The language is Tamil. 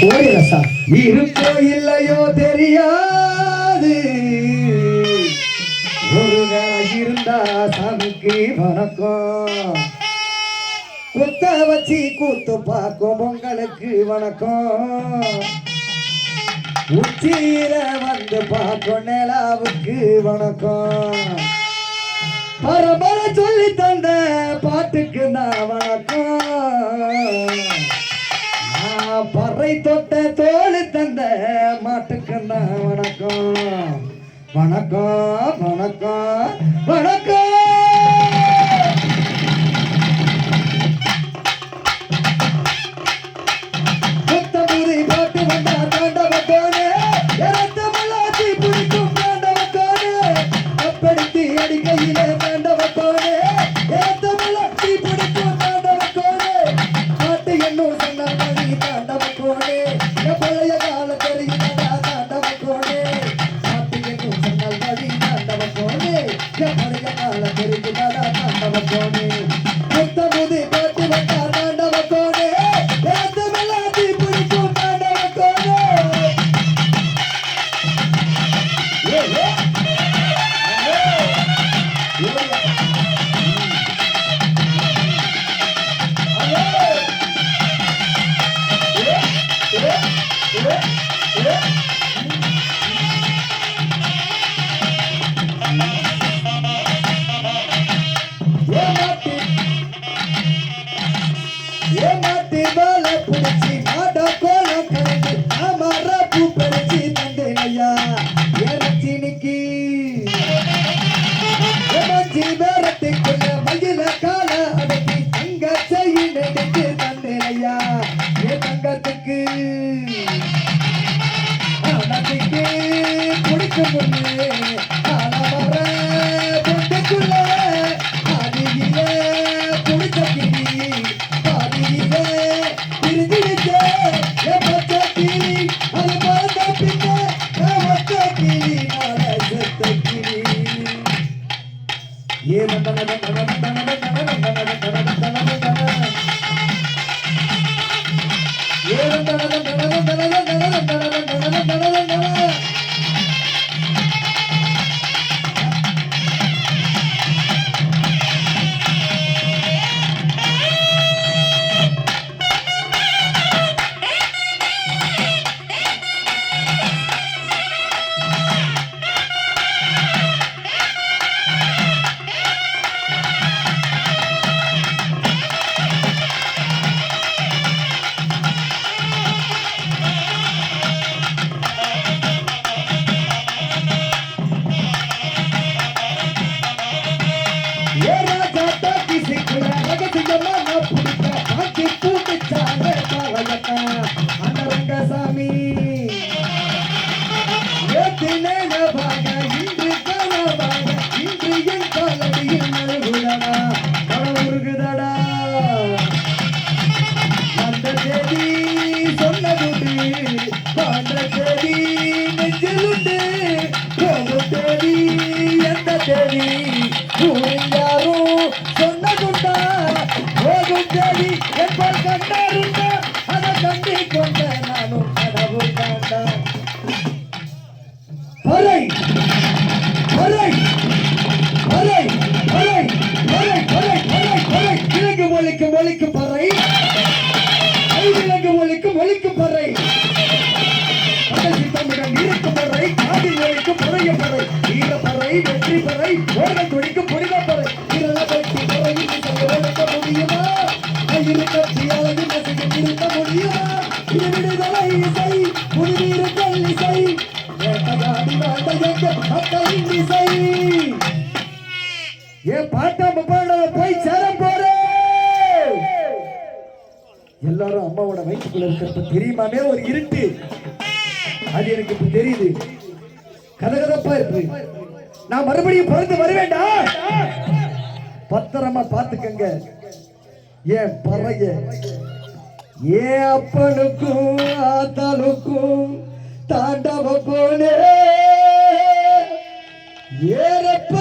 இருக்கோ இல்லையோ தெரியாது, ஒரு வேலை இருந்தா சாமிக்கு வணக்கம். குத்த வச்சு கூத்து பார்க்கும் பொங்கலுக்கு வணக்கம். உச்சியில வந்து பார்க்கும் நிலாவுக்கு வணக்கம். பரம்பரை சொல்லி தந்த பாட்டுக்கு நான் வணக்கம். பறை தொட்ட தோழி தந்த மாட்டுக்கு நான் வணக்கம். வணக்கம் வணக்கம் வணக்கம். புத்தபுரி பாட்டு வந்தா தாண்டவத்தோனே, இரத்தமல்லாத்தி பிடிக்கும் தாண்டவத்தோனே, அப்படித்தி அடிக்கையிலே தாண்டவத்தோனே, இரத்தமல்லாத்தி பிடிக்கும் தாண்டவத்தோனே, பாட்டு என்னும் சொன்ன தாண்டவத்தோனே, பழைய கால தெரியுதா தாண்டவத்தோனே, பாட்டு என்னும் சொன்னால் வழி தாண்டவத்தோனே, பழைய கால தெரியுதா தாண்டவத்தோனே. புத்தபுரி பாட்டு வந்தா தாண்டவத்தோனே, இரத்தமல்லாத்தி பிடிக்கும் தாண்டவத்தோனே. ஏமாத்தி வேலை பிடிச்சி மாட கோல கலந்து அமர பூ பறிச்சு தந்தேனையா ஏனச்சினிக்கு ஏமாச்சி வேரத்துக்குள்ள மயில கால அடக்கி தங்க செய்ய நெடுத்து தந்தேனையா ஏ தங்கத்துக்கு அடத்துக்கு பிடிக்கும் முன்னே காலவர பொண்டுக்குள்ள அதிலே பிடிச்ச கிளி பாதியிலே பிரிஞ்சிடுச்சே ஏ பச்சை கிளி அது பார்த்த பின்னே ஒத்த கிளி நாள செத்த கிளி. ஏ சாமி ஏத்தினேனபாக இன்று கனவாக இன்று என் காலடியில் நழுகுதடா கடவுருகுதடா அந்த தேதி சொன்னதுண்டு பாண்ட தேதி நெஞ்சிலுண்டு போகும் தேதி எந்த தேதி ஊரில் யாரும் சொன்னதுண்டா போகும் தேதி என்பால் கண்டாருண்டா அதை கண்டி கொண்ட நானும் கடவுள் தாண்டா. பறை பறை பறை பறை பறை பறை பறை பறை விலங்கு ஒலிக்கும் ஒலிக்கும் பறை விலங்கு ஒலிக்கும் ஒலிக்கும் பறை கடைசி தமிழன் இருக்கும் பறை காதில் ஒலிக்கும் பறைய பறை ஈர பறை வெற்றி பறை ஓடம் துடிக்கும் புனித பறை இரல வெற்றி பறை இருக்க முடியுமா இரு கட்சி அழகு நசிக்க இருக்க முடியுமா இது விடுதலை இசை புனிதீர்கள் இசை வேட்டகாடி வாழ்ந்த எங்க மக்களின் இசை. ஏ பாட்டாம பாட போய் சேர போறேன். எல்லாரும் அம்மாவோட வயிற்றுக்குள்ள இருக்கிறப்ப தெரியுமாமே ஒரு இருட்டு, அது எனக்கு இப்ப தெரியுது. கதகதப்பா இருக்கு. நான் மறுபடியும் பிறந்து வருவேண்டா, பத்திரமா பாத்துக்கங்க. ஏன் பறைய ஏன் அப்பனுக்கும் ஆத்தாளுக்கும் தாண்டவ போனே ஏறப்ப